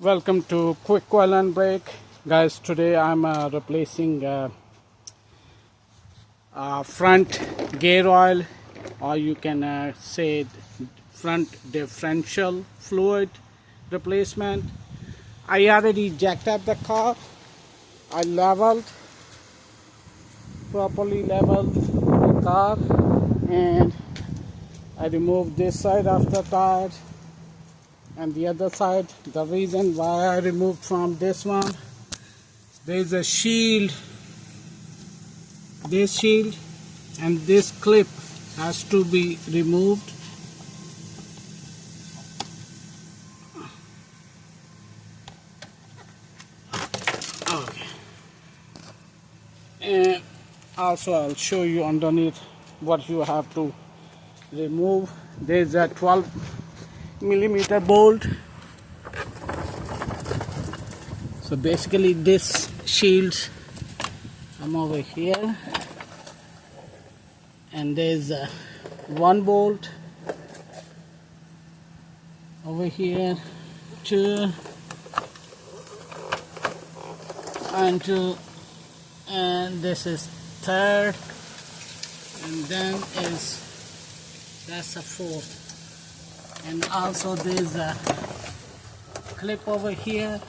Welcome to Quick Oil and Brake, guys. Today I'm replacing front gear oil, or you can say front differential fluid replacement. I already jacked up the car. I properly leveled the car, and I removed this side of the tire and the other side. The reason why I removed from this one, there is a shield, this shield, and this clip has to be removed. Okay, and also I'll show you underneath what you have to remove. There's a 12mm bolt. So basically this shields come over here, and there's one bolt over here, two and two, and this is third, and then that's a fourth. And also there's a clip over here.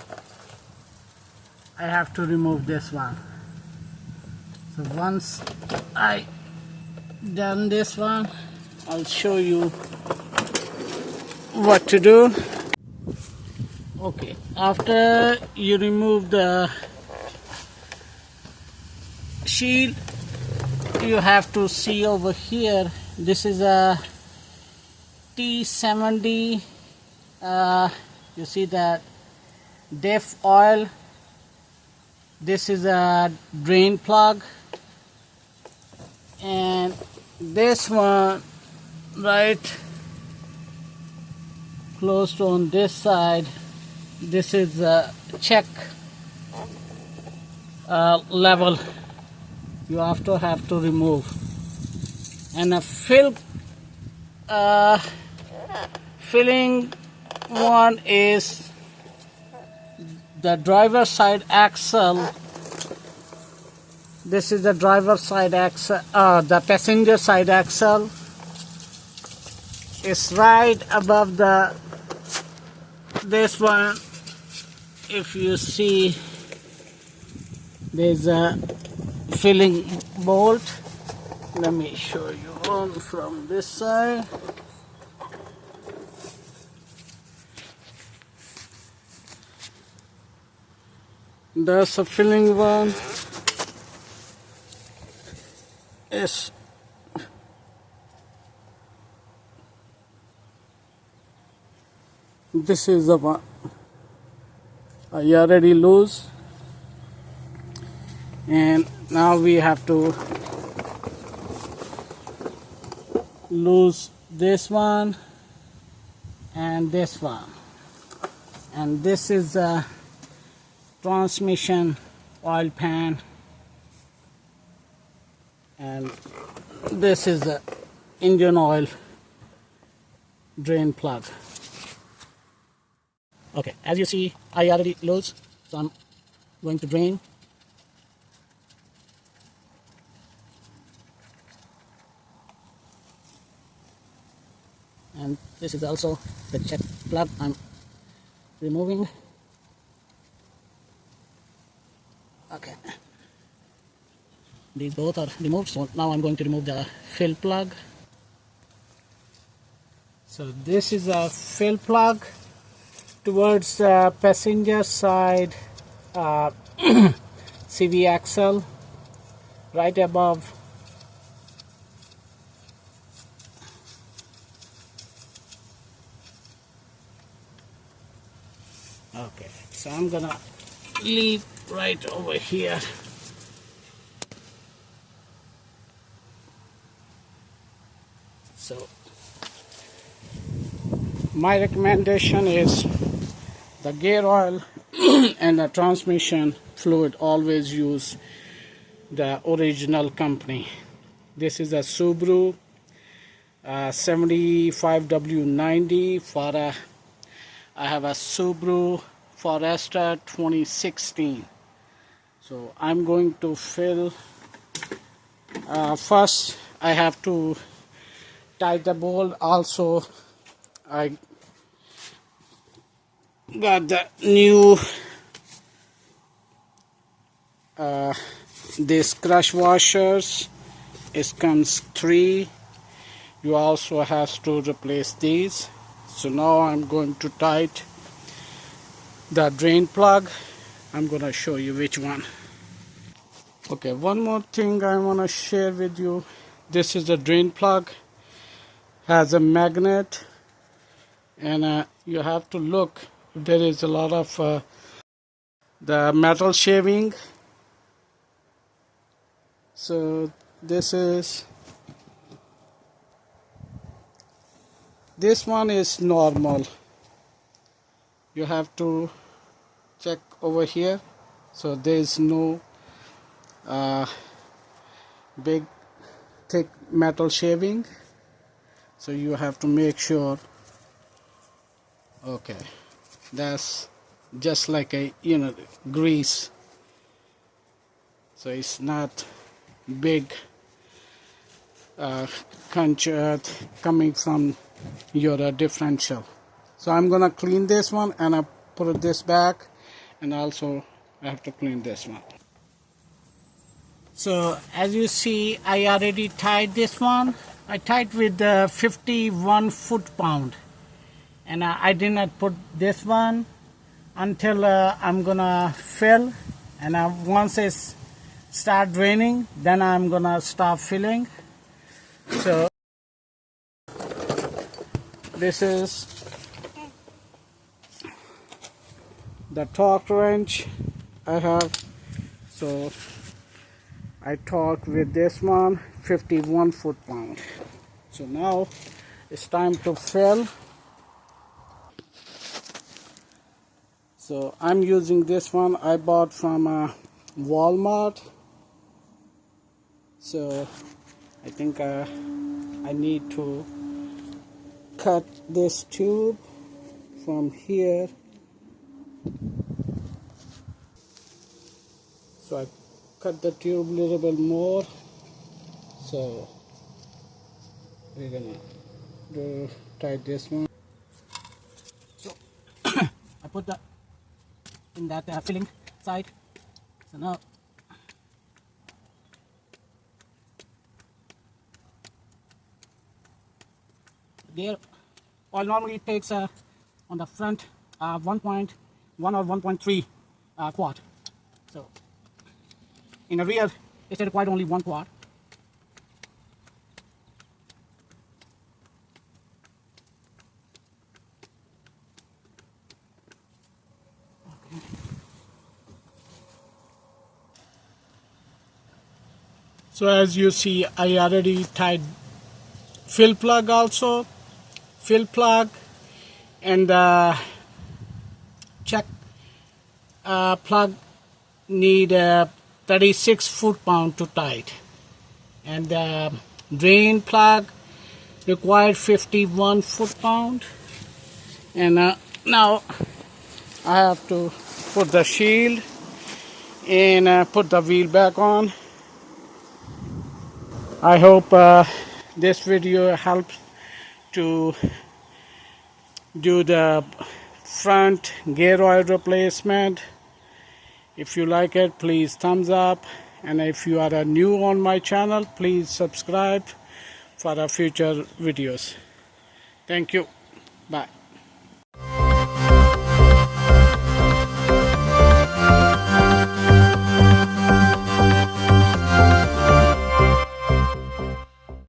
I have to remove this one. So once I done this one, I'll show you what to do. Okay, after you remove the shield, you have to see over here, this is a T70, you see that diff oil. This is a drain plug, and this one right close to on this side, this is a check level. You have to remove. And a filling one is the driver side axle. This is the driver side axle. The passenger side axle is right above this one. If you see, there's a filling bolt. Let me show you one from this side. There's a filling one. This is the one I already loose, and now we have to loose this one and this one, and this is a transmission oil pan, and this is the engine oil drain plug. Okay, as you see, I already loose, so I'm going to drain. And this is also the check plug I'm removing. Okay, these both are removed, so now I'm going to remove the fill plug. So this is a fill plug towards the passenger side CV axle, right above. Okay, so I'm gonna leave right over here. So my recommendation is the gear oil and the transmission fluid, always use the original company. This is a Subaru 75W90 for a I have a Subaru Forester 2016. So I'm going to fill. First I have to tie the bolt. Also I got the new these crush washers. It comes 3. You also have to replace these. So now I'm going to tight the drain plug. I'm gonna show you which one. Okay, one more thing I want to share with you. This is the drain plug. Has a magnet, and you have to look. There is a lot of the metal shaving. So this one is normal. You have to check over here. So there is no big thick metal shaving, so you have to make sure. Okay, that's just like a grease, so it's not big coming from your differential. So I'm gonna clean this one and I put this back, and also I have to clean this one. So as you see, I already tied this one. I tied with the 51 foot-pound, and I did not put this one until I'm gonna fill, and once it's start draining, then I'm gonna stop filling. So this is the torque wrench I have. So I torque with this one 51 foot-pound. So now it's time to fill. So I'm using this one I bought from Walmart. So I think I need to cut this tube from here. So I cut the tube a little bit more. So we're gonna tie this one. So I put that in that filling side. So now there, oil normally takes on the front 1.1 or 1.3 quart. So in the rear, it's required only 1 quart. Okay. So as you see, I already tied fill plug also. Fill plug and the check plug need 36 foot-pound to tight, and the drain plug required 51 foot-pound. And now I have to put the shield and put the wheel back on. I hope this video helps to do the front gear oil replacement. If you like it, please thumbs up, and if you are new on my channel, please subscribe for our future videos. Thank you. Bye.